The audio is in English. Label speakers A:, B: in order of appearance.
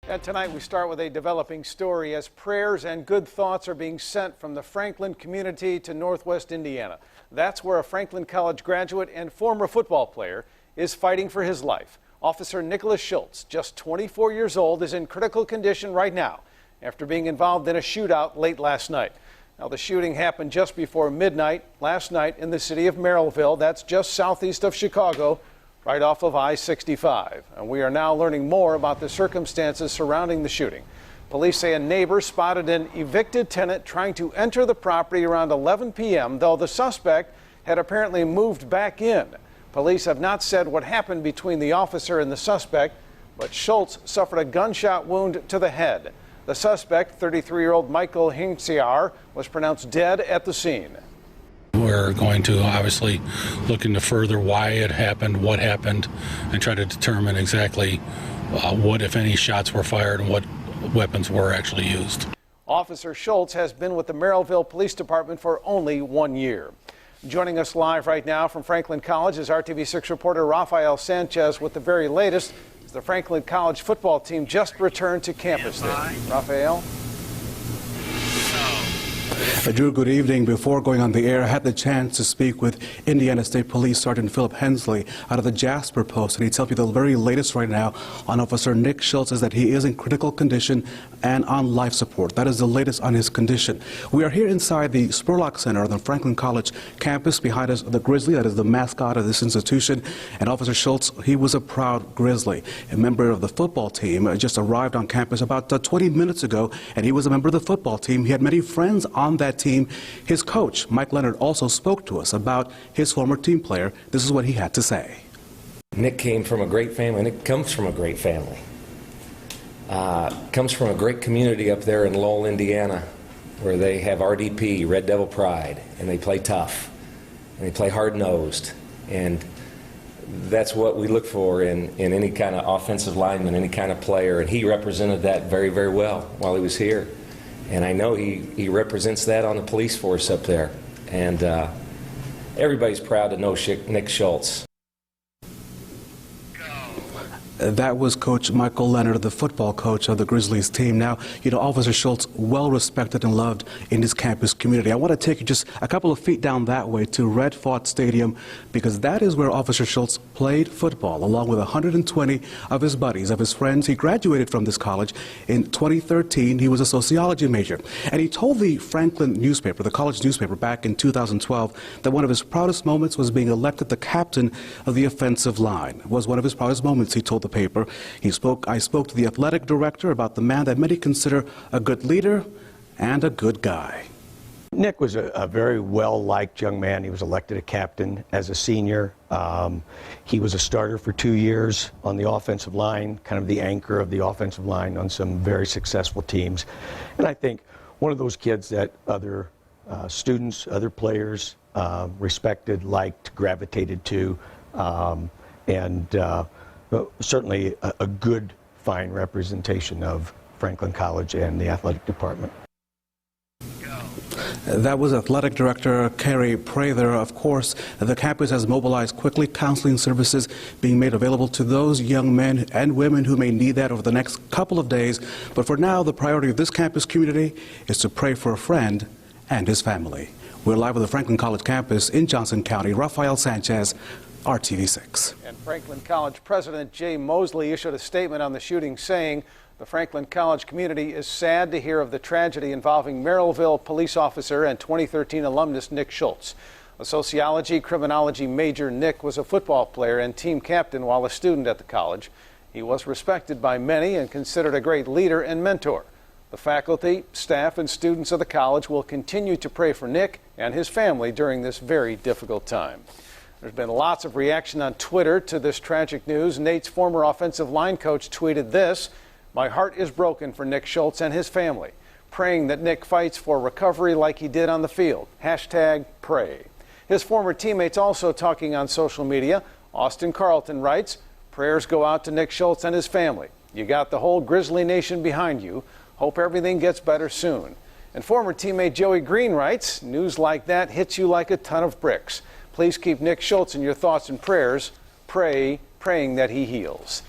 A: And tonight we start with a developing story as prayers and good thoughts are being sent from the Franklin community to Northwest Indiana. That's where a Franklin College graduate and former football player is fighting for his life. Officer Nicholas Schultz, just 24 years old, is in critical condition right now after being involved in a shootout late last night. Now, the shooting happened just before midnight last night in the city of Merillville. That's just southeast of Chicago, right off of I-65. And we are now learning more about the circumstances surrounding the shooting. Police say a neighbor spotted an evicted tenant trying to enter the property around 11 p.m., though the suspect had apparently moved back in. Police have not said what happened between the officer and the suspect, but Schultz suffered a gunshot wound to the head. The suspect, 33-year-old Michael Hinciar, was pronounced dead at the scene.
B: We're going to obviously look into further why it happened, what happened, and try to determine exactly what, if any, shots were fired and what weapons were actually used. Officer
A: Schultz has been with the Merillville Police Department for only 1 year. Joining us live right now from Franklin College is RTV6 reporter Rafael Sanchez with the very latest. The Franklin College football team just returned to campus there. Rafael?
C: Drew, good evening. Before going on the air, I had the chance to speak with Indiana State Police Sergeant Philip Hensley out of the Jasper Post, and he tells me the very latest right now on Officer Nick Schultz is that he is in critical condition and on life support. That is the latest on his condition. We are here inside the Spurlock Center on the Franklin College campus. Behind us, the Grizzly, that is the mascot of this institution. And Officer Schultz, he was a proud Grizzly. A member of the football team just arrived on campus about 20 minutes ago, and he was a member of the football team. He had many friends on that team. His coach, Mike Leonard, also spoke to us about his former team player. This is what he had to say.
D: Nick came from a great family. Nick comes from a great family. Comes from a great community up there in Lowell, Indiana, where they have RDP, Red Devil Pride, and they play tough, and they play hard-nosed. And that's what we look for in any kind of offensive lineman, any kind of player, and he represented that very, very well while he was here. And I know he represents that on the police force up there. And everybody's proud to know Nick Schultz.
C: That was Coach Michael Leonard, the football coach of the Grizzlies team. Now, you know, Officer Schultz, well respected and loved in his campus community. I want to take you just a couple of feet down that way to Red Fort Stadium, because that is where Officer Schultz played football, along with 120 of his buddies, of his friends. He graduated from this college in 2013. He was a sociology major. And he told the Franklin newspaper, the college newspaper, back in 2012, that one of his proudest moments was being elected the captain of the offensive line. It was one of his proudest moments, he told the paper. I spoke to the athletic director about the man that many consider a good leader and a good guy.
E: Nick was a very well-liked young man. He was elected a captain as a senior. He was a starter for 2 years on the offensive line, kind of the anchor of the offensive line on some very successful teams. And I think one of those kids that other students, other players respected, liked, gravitated to, certainly a good, fine representation of Franklin College and the athletic department.
C: That was Athletic Director Carrie Prather. Of course, the campus has mobilized quickly, counseling services being made available to those young men and women who may need that over the next couple of days. But for now, the priority of this campus community is to pray for a friend and his family. We're live at the Franklin College campus in Johnson County. Rafael Sanchez, RTV6.
A: And Franklin College President Jay Mosley issued a statement on the shooting saying the Franklin College community is sad to hear of the tragedy involving Merillville police officer and 2013 alumnus Nick Schultz. A sociology criminology major, Nick was a football player and team captain while a student at the college. He was respected by many and considered a great leader and mentor. The faculty, staff, and students of the college will continue to pray for Nick and his family during this very difficult time. There's been lots of reaction on Twitter to this tragic news. Nate's former offensive line coach tweeted this: "My heart is broken for Nick Schultz and his family, praying that Nick fights for recovery like he did on the field. #pray." His former teammates also talking on social media. Austin Carlton writes, "Prayers go out to Nick Schultz and his family. You got the whole Grizzly Nation behind you. Hope everything gets better soon." And former teammate Joey Green writes, "News like that hits you like a ton of bricks. Please keep Nick Schultz in your thoughts and prayers. Praying that he heals."